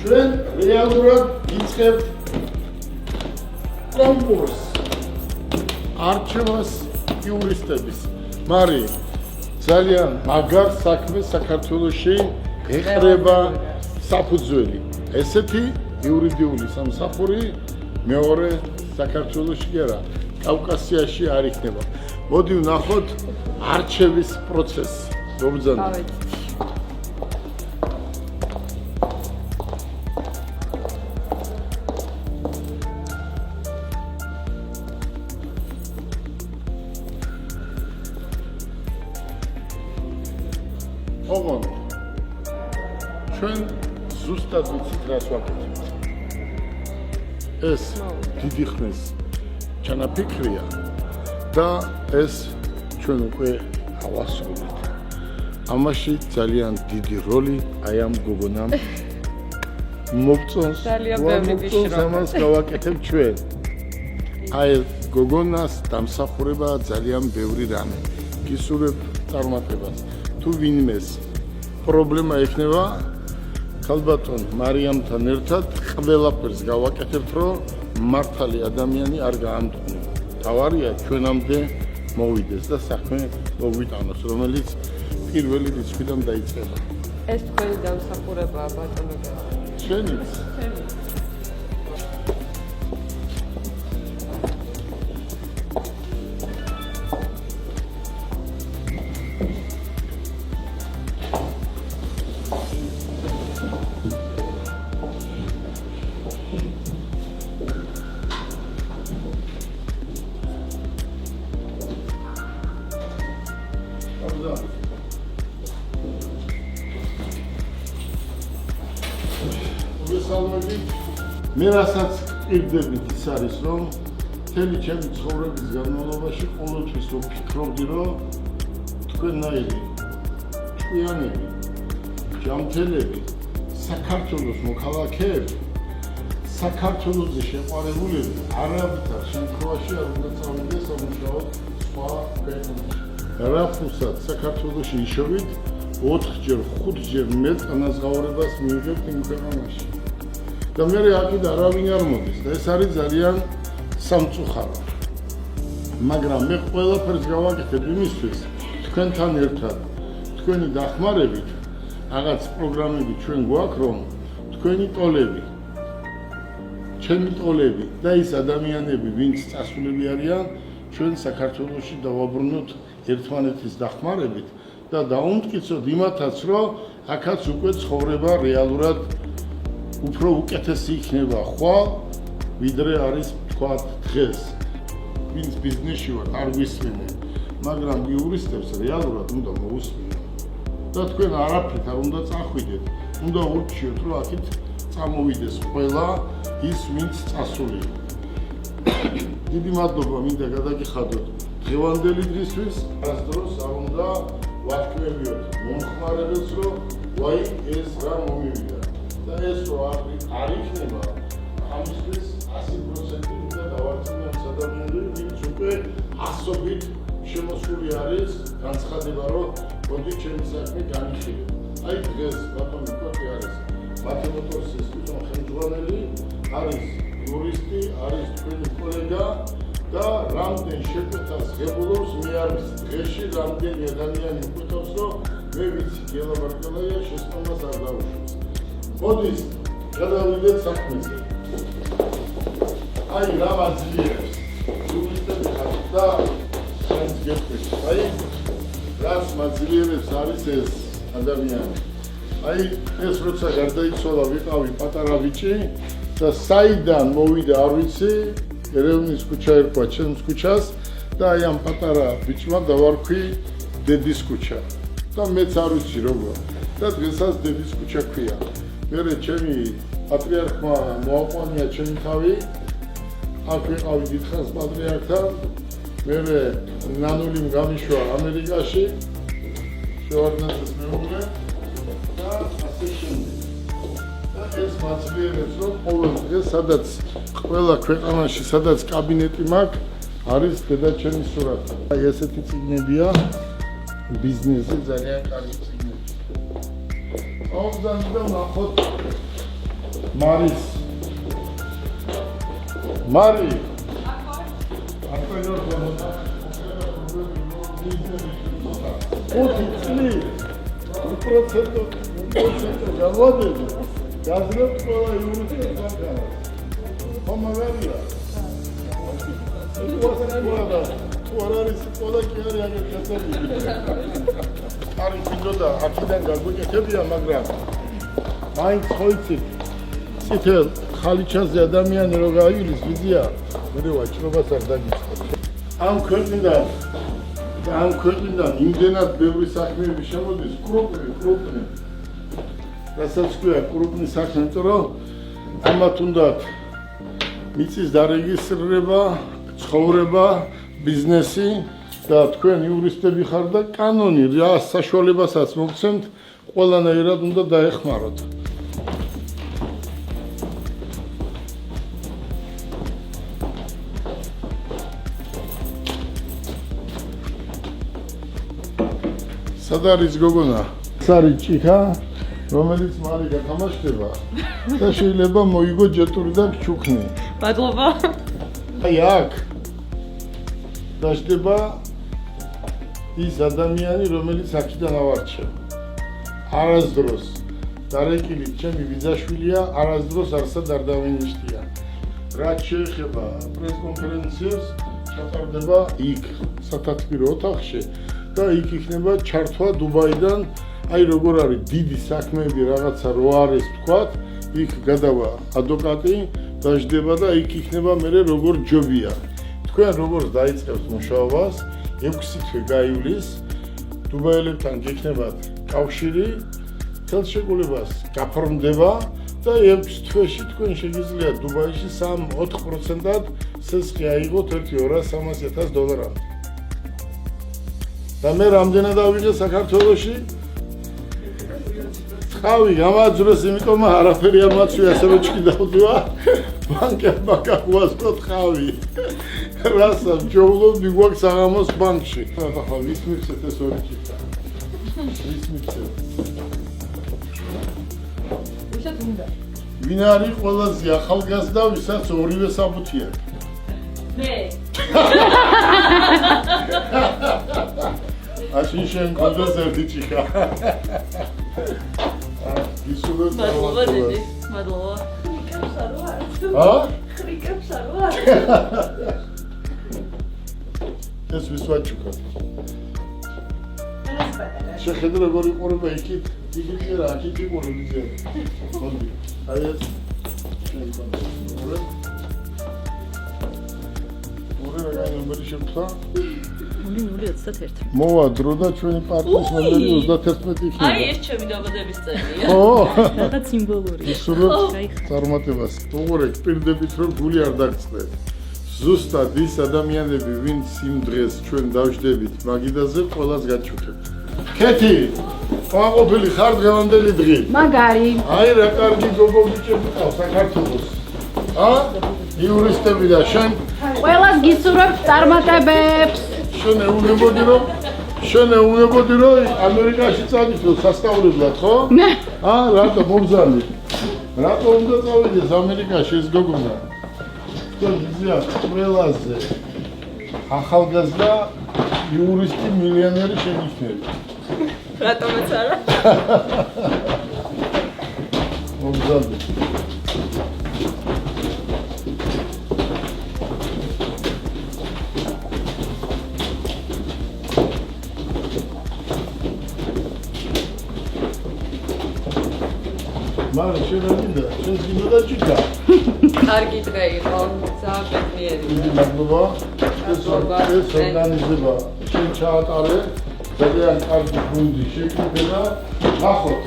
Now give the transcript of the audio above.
ჩვენ რეალურად იწყებთ კონკურსს არჩევას იურისტების. მარი ძალიან მაგარ საქმე საქართველოში ეყრება საფუძველი. ესეთი იურიდიული სამსახური მეორე საქართველოში კი არა, კავკასიაში არ იქნება. მოდი ვნახოთ არჩევის პროცესი. მოგზაურობთ. ოღონდ ჩვენ ზუსტად ვიცით რას ვაკეთებთ. ეს დიდი ხნის ჩანაფიქრია და ეს ჩვენ უკვე ავასრულეთ. ამაში ძალიან დიდი როლი აი ამ გოგონამ მოგწონს. ამას გავაკეთებ ჩვენ. აი გოგონას დამსახურება ძალიან ბევრი რამე. გისურვებ წარმატებას. თუ ვინმეს პრობლემა ექნება ქალბატონ მარიამთან ერთად ყველაფერს გავაკეთებთ, რომ მართალი ადამიანი არ გაამდღვნო. თავარია ჩვენამდე მოვიდეს და საქმე მოგვიტანოს, რომელიც პირველი რიცხვიდან დაიწყება. ეს თქვენი დამსახურებაა ბატონო. ჩვენიც. მე რასაც ყირდებით ის არის, რომ მთელი ჩემი ცხოვრების განმავლობაში ყოველთვის ვფიქრობდი, რომ თქვენნაირი ჭკვიანები, ჯანმრთელები, საქართველოს მოქალაქეები, საქართველოზე შეყვარებულები არავითარ შემთხვევაში არ უნდა წავიდეს სამუშაოდ სხვა ქვეყნებში. რაფუსაც საქართველოში იშოვით 4-ჯერ, 5-ჯერ მეტ განაზღაურებას მიიღებთ იმ ქვეყანაში. და მე აქეთ არავინ არ მოდის და ეს არის ძალიან სამწუხარო. მაგრამ მე ყველაფერს გავაკეთებ იმისთვის, თქვენთან ერთად, თქვენი დახმარებით, რაღაც პროგრამები ჩვენ გვაქვს, რომ თქვენი ტოლები, ჩემი ტოლები და ის ადამიანები, ვინც წასულები არიან, ჩვენ საქართველოში დავაბრუნოთ ერთმანეთის დახმარებით და დაუმტკიცოთ იმათაც, რომ აქაც უკვე ცხოვრება რეალურად უფრო უკეთესი იქნება ხვალ, ვიდრე არის თქვათ დღეს. ვინც ბიზნესში ვარ, არ გვისმენენ, მაგრამ იურისტებს რეალურად უნდა მოусმინო. და თქვენ არაფრით არ უნდა წახვიდეთ, უნდა ურჩიოთ, რომ აქეთ წამოვიდეს ყველა ის, ვინც წასულია. დიდი მადლობა მინდა გადაგიხადოთ დღევანდელი დღისთვის, არასდროს არ უნდა ვათქმევიოთ მომხმარებელს, რომ ვაი ეს რა მომივიდა. და ეს რო არ იქნება, ამისთვის 100% უნდა დავარწმუნოთ ადამიანები, ვინც უკვე ასობით შემოსული არის განცხადება, რომ მოდი ჩემი საქმე განიხილეთ. აი დღეს ბატონი კოტი არის მათემატიკის ხელმძღვანელი, არის იურისტი, არის თქვენი კოლეგა და რამდენ შეკვეთას ღებულობს, მე არ ვიცი დღეში რამდენი ადამიანი მკვეთავს, რომ მე ვიცი გელაბარკელაია შესწავლას არ დაუშვებს. მოდის გადავიდეთ საქმეზე. აი რა მაძლიერებს იურისტები ხართ და ჩვენს გეტყვით. აი რას მაძლიერებს არის ეს ადამიანი. აი ეს როცა გარდაიცვალა ვიყავი პატარა ბიჭი და საიდან მოვიდა არ ვიცი, ერევნის ქუჩა ერქვა ჩემს ქუჩას და აი ამ პატარა ბიჭმა დავარქვი დედის ქუჩა და მეც არ ვიცი როგორ და დღესაც დედის ქუჩა ქვია. მერე ჩემი პატრიარქმა მოაყვანია ჩემი თავი, აქ ვიყავი დიდხანს პატრიარქთან, მერე ნანულიმ გამიშვა ამერიკაში, შევარდნაძეს მეუღლე და ასე შემდეგ. და ეს მაძლიერებს, რომ ყოველ დღეს, სადაც ყველა ქვეყანაში, სადაც კაბინეტი მაქვს, არის დედაჩემის სურათი. აი ესეთი წიგნებია, ბიზნესზე ძალიან კარგი წიგნები. Ogdan da nahot Maris. Mari. Otur, please. 1% galvadevi. Gazlet kola yumurta bankana. Ama ver ya. Burada. Tuarari kola kiyar ya geçer. Ari kiloda akiden galbu geçebiya magram. Aynı soytik. Sitel ხალიჩაზე ადამიანი რო გაივლის ვიზია, მე ვაჭრობას არ დაგიწყო. ამ ქვეყნიდან იმდენად ბევრი საქმეები შემოდის, კრუპნი. რასაც ქვია კრუპნი საქმე, იმიტომ რომ ამათ უნდა მიწის დარეგისტრირება, ცხოვრება, ბიზნესი და თქვენ იურისტები ხარ და კანონი რა საშუალებასაც მოგცემთ, ყველანაირად უნდა დაეხმაროთ. სადარის გოგონა, სარი ჭიქა, რომელიც მალე გათამაშდება და შეიძლება მოიგო ჯეტურიდან ჩუქნი. მადლობა. აი აქ დაждდება ის ადამიანი, რომელიც აქიდან ავარჩევ. არასდროს დარეკილით ჩემი ბიძაშვილია, არასდროს არსად არ დავინიშნია. რაც შეეხება პრესკონფერენციას, ჩატარდება იქ, სათათბირო ოთახში. და იქ იქნება ჩართვა დუბაიდან, აი როგორ არის დიდი საქმეები რაღაცა რო არის თქვათ, იქ გადავა ადვოკატი, დაждდება და იქ იქნება მე როგორ ჯობია. თქვენ როგორ დაიწყებთ მუშაობას, 6 თვე გაივლის, დუბაელებთან გექნებათ კავშირი, ხელშეკრულებას გაფორმდება და 6 თვეში თქვენ შეგიძლიათ დუბაიში 3-4%-ად სესხი აიღოთ $1,200,000-300,000. და მე რამდენად ავიღე საქართველოში? ხავი გამაძრეს, იმიტომ არაფერი არ მაცვია, ასევე ჩქიდავდია. ბანკებმა გაგვასწროთ ხავი. რასაც ჯოულობ მიგვაქვს საღამოს ბანკში. ახლა ვის მივცეთ ეს ორი ჭიქა? ვის მივცეთ? ვისაც უნდა? ვინ არის ყველაზე ახალგაზრდა, ვისაც ორივე საბუთი აქვს? მე. Așa și în condă sărdițica. Isulul მადლობა დიდი. მადლობა. Ha? ხრიკებს არ ვარ. ეს ვისვაჩუკა. შეხედე როგორ იყურება იქით, იქით რა, იქით იყურები ზე. მოდი. აი ეს შენ კონდა. ორი რა ნომერი შეხვდა? 0-0-21. მოვა დრო და ჩვენი პარტიის ნომერი 31 იქნება. აი ეს ჩემი დაბადების წელია. ო, რაღაც სიმბოლური. ისურვებ წარმატებას. უყურეთ, პირდებით რომ გული არ დაგწდეთ. ზუსტად ის ადამიანები, ვინც იმ დღეს ჩვენ დავждებით მაგიდაზე, ყველას გაჩუქებთ. ქეთი, ყაყოფილი ხარ დღევანდელი დღე. მაგარი. აი რა კარგი გოგო-ბიჭები ყავს საქართველოს. იურისტები და შენ ყველას გისურვებთ წარმატებებს. შენ ეუბნებოდი რომ ამერიკაში წავიდო სასწავლებლად, ხო? Ναι. რატო მომზალი? რატო უნდა წავიდეს ამერიკაში ეს გოგონა? თქვენ გიძლიათ ყველაზე ახალგაზრდა იურისტი მილიონერი შეგვიჩნევით. რატომაც არა? მომზალი. მარი შევიდა, შენ გინდა ჭიქა. კარგი დღე იყო, ძალიან ბედნიერი. დიდი მადლობა. ეს ორგანიზება შენ ჩაატარე, ძალიან კარგი გუნდი შექმნა და ნახოთ.